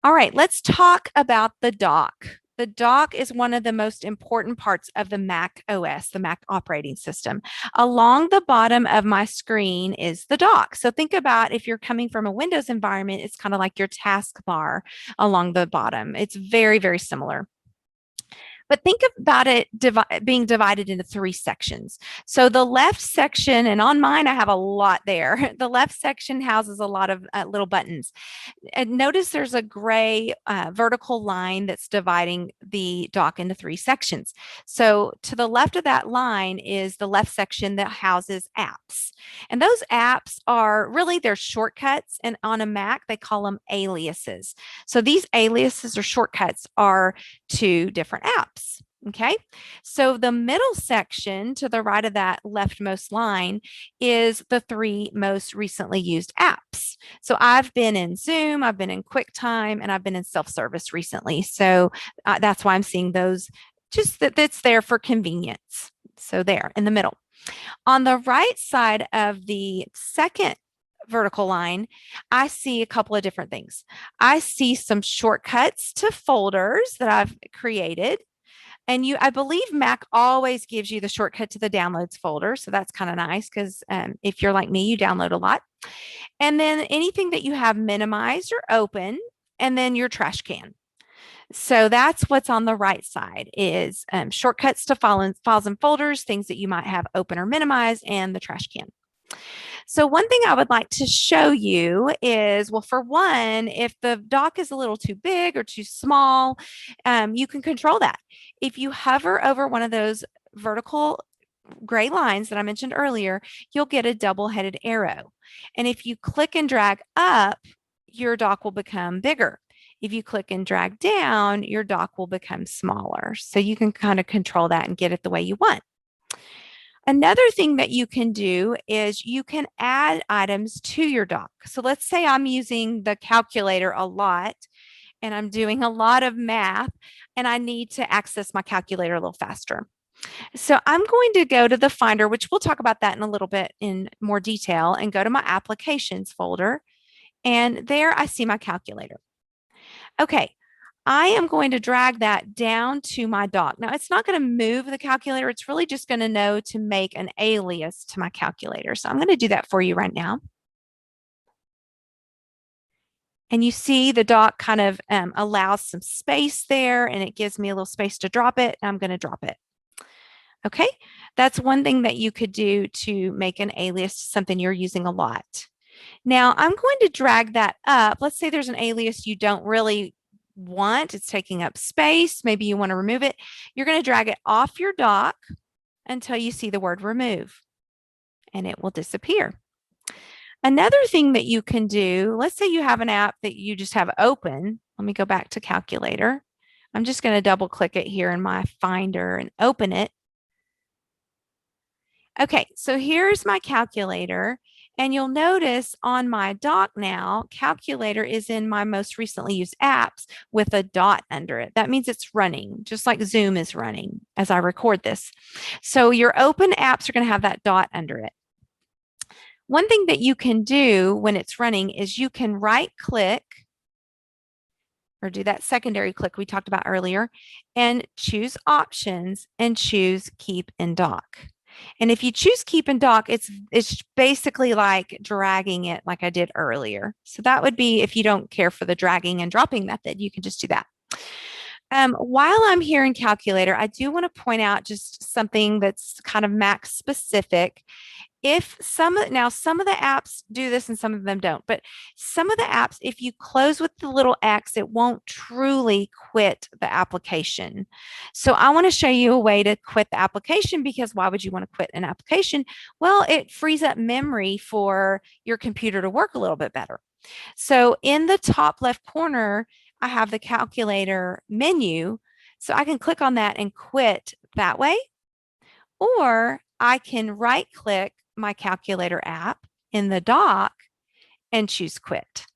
All right, let's talk about the dock. The dock is one of the most important parts of the Mac OS, the Mac operating system. Along the bottom of my screen is the dock. So think about if you're coming from a Windows environment, it's kind of like your taskbar along the bottom. It's very, very similar. But think about it being divided into three sections. So the left section, and on mine, I have a lot there. The left section houses a lot of little buttons. And notice there's a gray vertical line that's dividing the dock into three sections. So to the left of that line is the left section that houses apps. And those apps are really their shortcuts. And on a Mac, they call them aliases. So these aliases or shortcuts are to different apps. Okay, so the middle section to the right of that leftmost line is the three most recently used apps. So I've been in Zoom, I've been in QuickTime, and I've been in self-service recently. So that's why I'm seeing those, just that's there for convenience. So there in the middle. On the right side of the second vertical line, I see a couple of different things. I see some shortcuts to folders that I've created. And I believe Mac always gives you the shortcut to the downloads folder. So that's kind of nice because if you're like me, you download a lot. And then anything that you have minimized or open, and then your trash can. So that's what's on the right side is shortcuts to files and folders, things that you might have open or minimized, and the trash can. So one thing I would like to show you is, well, for one, if the dock is a little too big or too small, you can control that. If you hover over one of those vertical gray lines that I mentioned earlier, you'll get a double-headed arrow. And if you click and drag up, your dock will become bigger. If you click and drag down, your dock will become smaller. So you can kind of control that and get it the way you want. Another thing that you can do is you can add items to your dock. So let's say I'm using the calculator a lot and I'm doing a lot of math and I need to access my calculator a little faster. So I'm going to go to the Finder, which we'll talk about that in a little bit in more detail, and go to my Applications folder. And there I see my calculator. Okay, I am going to drag that down to my dock. Now, it's not going to move the calculator. It's really just going to know to make an alias to my calculator. So I'm going to do that for you right now. And you see the dock kind of allows some space there, and it gives me a little space to drop it. I'm going to drop it. Okay, that's one thing that you could do to make an alias to something you're using a lot. Now, I'm going to drag that up. Let's say there's an alias you don't really want. It's taking up space. Maybe you want to remove it. You're going to drag it off your dock until you see the word remove, and it will disappear. Another thing that you can do, let's say you have an app that you just have open. Let me go back to calculator. I'm just going to double click it here in my Finder and open it. Okay, so here's my calculator. And you'll notice on my dock now, calculator is in my most recently used apps with a dot under it. That means it's running, just like Zoom is running as I record this. So your open apps are going to have that dot under it. One thing that you can do when it's running is you can right click or do that secondary click we talked about earlier and choose options and choose keep in dock. And if you choose keep in dock, it's basically like dragging it like I did earlier. So that would be if you don't care for the dragging and dropping method, you can just do that. While I'm here in calculator, I do want to point out just something that's kind of Mac specific. Some of the apps do this and some of them don't, but some of the apps, if you close with the little X, it won't truly quit the application. So I want to show you a way to quit the application, because why would you want to quit an application? Well, it frees up memory for your computer to work a little bit better. So in the top left corner, I have the calculator menu. So I can click on that and quit that way, or I can right click my calculator app in the dock and choose quit.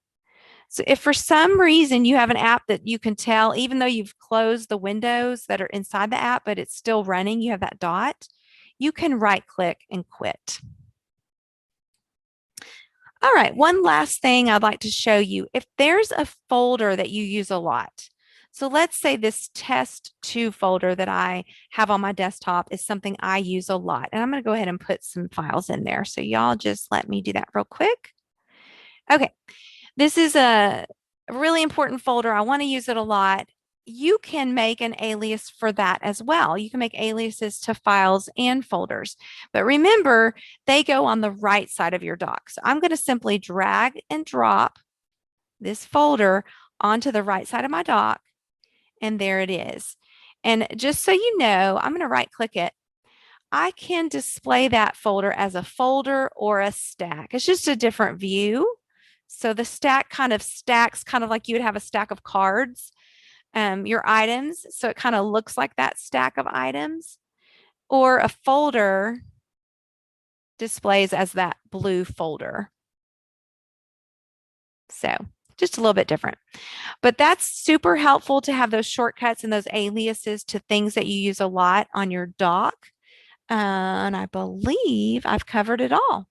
So if for some reason you have an app that you can tell, even though you've closed the windows that are inside the app, but it's still running, you have that dot, you can right click and quit. All right, one last thing I'd like to show you. If there's a folder that you use a lot, so let's say this test 2 folder that I have on my desktop is something I use a lot. And I'm going to go ahead and put some files in there. So y'all just let me do that real quick. Okay, this is a really important folder. I want to use it a lot. You can make an alias for that as well. You can make aliases to files and folders. But remember, they go on the right side of your doc. So I'm going to simply drag and drop this folder onto the right side of my doc, and there it is. And just so you know, I'm going to right click it. I can display that folder as a folder or a stack. It's just a different view. So the stack kind of stacks, kind of like you would have a stack of cards, your items. So it kind of looks like that stack of items. Or a folder displays as that blue folder. So just a little bit different. But that's super helpful to have those shortcuts and those aliases to things that you use a lot on your doc. And I believe I've covered it all.